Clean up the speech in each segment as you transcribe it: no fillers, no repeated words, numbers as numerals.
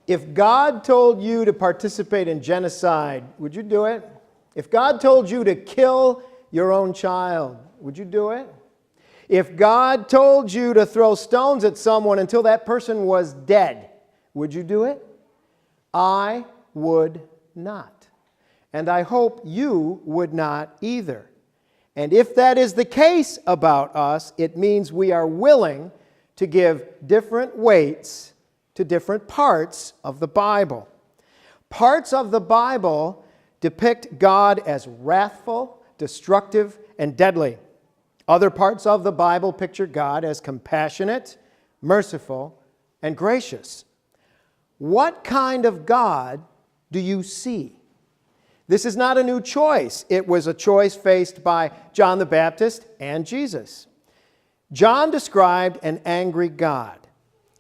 If God told you to participate in genocide, would you do it? If God told you to kill your own child, would you do it? If God told you to throw stones at someone until that person was dead, would you do it? I would not. And I hope you would not either. And if that is the case about us, it means we are willing to give different weights to different parts of the Bible. Parts of the Bible depict God as wrathful, destructive, and deadly. Other parts of the Bible picture God as compassionate, merciful, and gracious. What kind of God do you see? This is not a new choice. It was a choice faced by John the Baptist and Jesus. John described an angry God.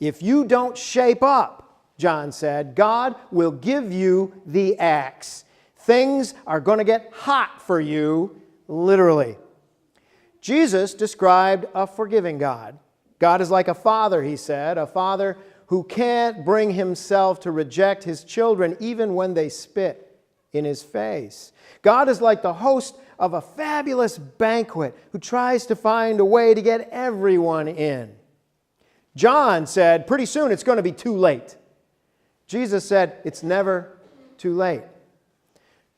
If you don't shape up, John said, God will give you the axe. Things are going to get hot for you, literally. Jesus described a forgiving God. God is like a father, he said, a father who can't bring himself to reject his children even when they spit in his face. God is like the host of a fabulous banquet who tries to find a way to get everyone in. John said, pretty soon it's going to be too late. Jesus said, it's never too late.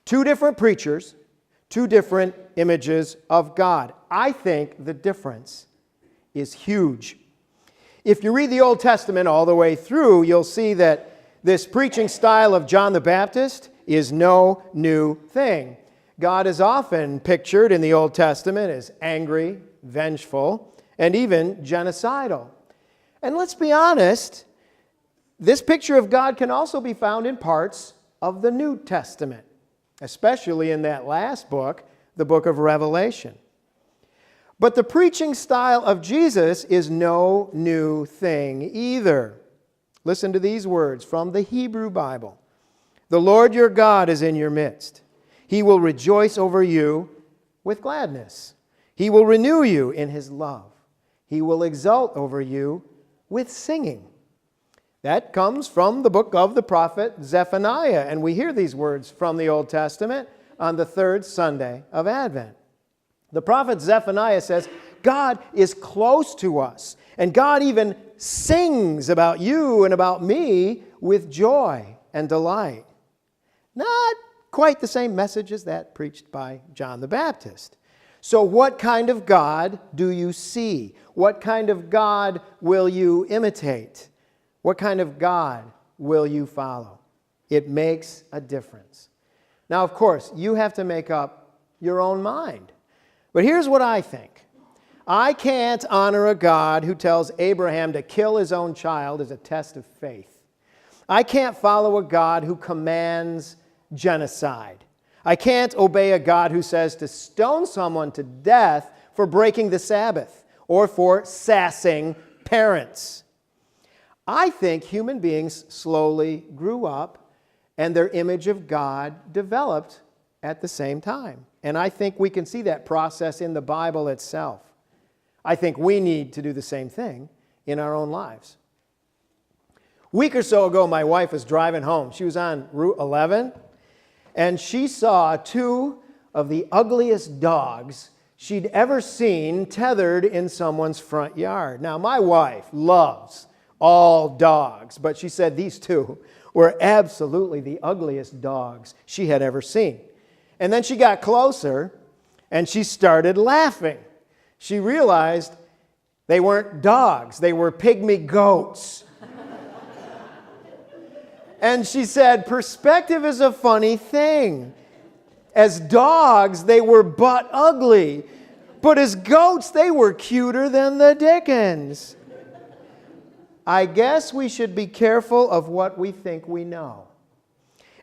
Two different preachers, two different images of God. I think the difference is huge. If you read the Old Testament all the way through, you'll see that this preaching style of John the Baptist is no new thing. God is often pictured in the Old Testament as angry, vengeful, and even genocidal. And let's be honest, this picture of God can also be found in parts of the New Testament, especially in that last book, the book of Revelation. But the preaching style of Jesus is no new thing either. Listen to these words from the Hebrew Bible. The Lord your God is in your midst. He will rejoice over you with gladness. He will renew you in His love. He will exult over you with singing. That comes from the book of the prophet Zephaniah, and we hear these words from the Old Testament on the third Sunday of Advent. The prophet Zephaniah says, God is close to us, and God even sings about you and about me with joy and delight. Not quite the same message as that preached by John the Baptist. So what kind of God do you see? What kind of God will you imitate? What kind of God will you follow? It makes a difference. Now, of course, you have to make up your own mind. But here's what I think. I can't honor a God who tells Abraham to kill his own child as a test of faith. I can't follow a God who commands genocide. I can't obey a God who says to stone someone to death for breaking the Sabbath or for sassing parents. I think human beings slowly grew up and their image of God developed at the same time. And I think we can see that process in the Bible itself. I think we need to do the same thing in our own lives. A week or so ago, my wife was driving home. She was on Route 11, and she saw two of the ugliest dogs she'd ever seen tethered in someone's front yard. Now, my wife loves all dogs, but she said these two were absolutely the ugliest dogs she had ever seen. And then she got closer, and she started laughing. She realized they weren't dogs, they were pygmy goats. And she said, perspective is a funny thing. As dogs, they were butt ugly. But as goats, they were cuter than the dickens. I guess we should be careful of what we think we know.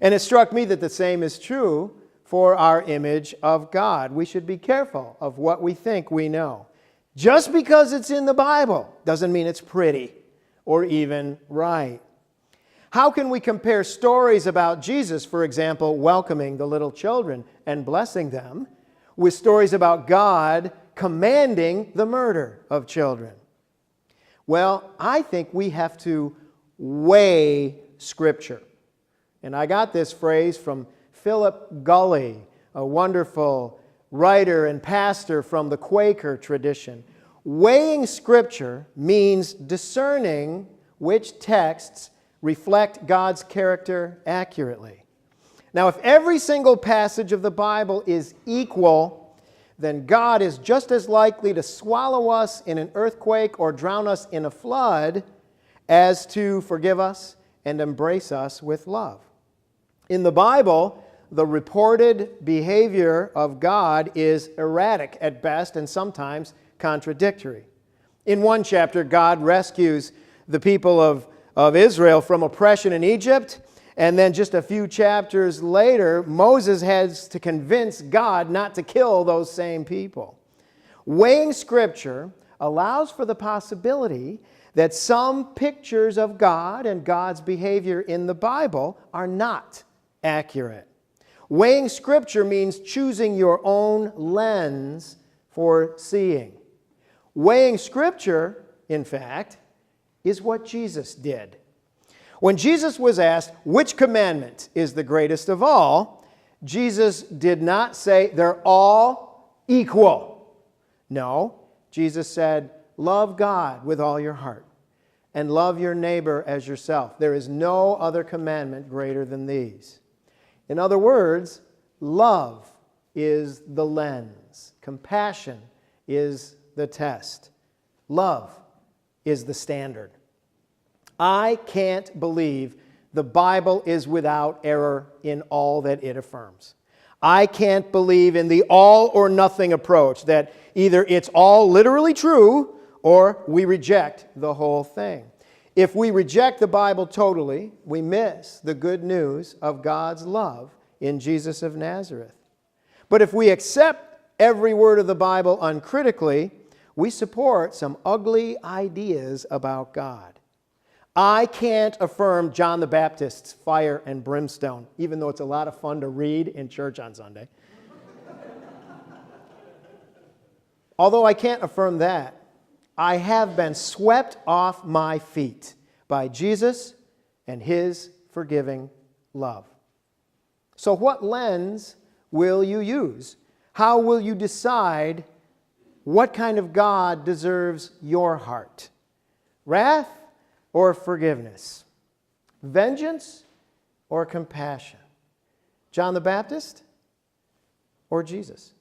And it struck me that the same is true for our image of God. We should be careful of what we think we know. Just because it's in the Bible doesn't mean it's pretty or even right. How can we compare stories about Jesus, for example, welcoming the little children and blessing them, with stories about God commanding the murder of children? Well, I think we have to weigh Scripture. And I got this phrase from Philip Gulley, a wonderful writer and pastor from the Quaker tradition. Weighing Scripture means discerning which texts reflect God's character accurately. Now, if every single passage of the Bible is equal, then God is just as likely to swallow us in an earthquake or drown us in a flood as to forgive us and embrace us with love. In the Bible, the reported behavior of God is erratic at best and sometimes contradictory. In one chapter, God rescues the people of Israel from oppression in Egypt, and then just a few chapters later, Moses has to convince God not to kill those same people. Weighing Scripture allows for the possibility that some pictures of God and God's behavior in the Bible are not accurate. Weighing Scripture means choosing your own lens for seeing. Weighing Scripture, in fact, is what Jesus did. When Jesus was asked which commandment is the greatest of all, Jesus did not say they're all equal. No, Jesus said, love God with all your heart and love your neighbor as yourself. There is no other commandment greater than these. In other words, love is the lens. Compassion is the test. Love is the standard. I can't believe the Bible is without error in all that it affirms. I can't believe in the all or nothing approach, that either it's all literally true or we reject the whole thing. If we reject the Bible totally, we miss the good news of God's love in Jesus of Nazareth. But if we accept every word of the Bible uncritically, we support some ugly ideas about God. I can't affirm John the Baptist's fire and brimstone, even though it's a lot of fun to read in church on Sunday. Although I can't affirm that, I have been swept off my feet by Jesus and His forgiving love. So what lens will you use? How will you decide what kind of God deserves your heart? Wrath or forgiveness? Vengeance or compassion? John the Baptist or Jesus?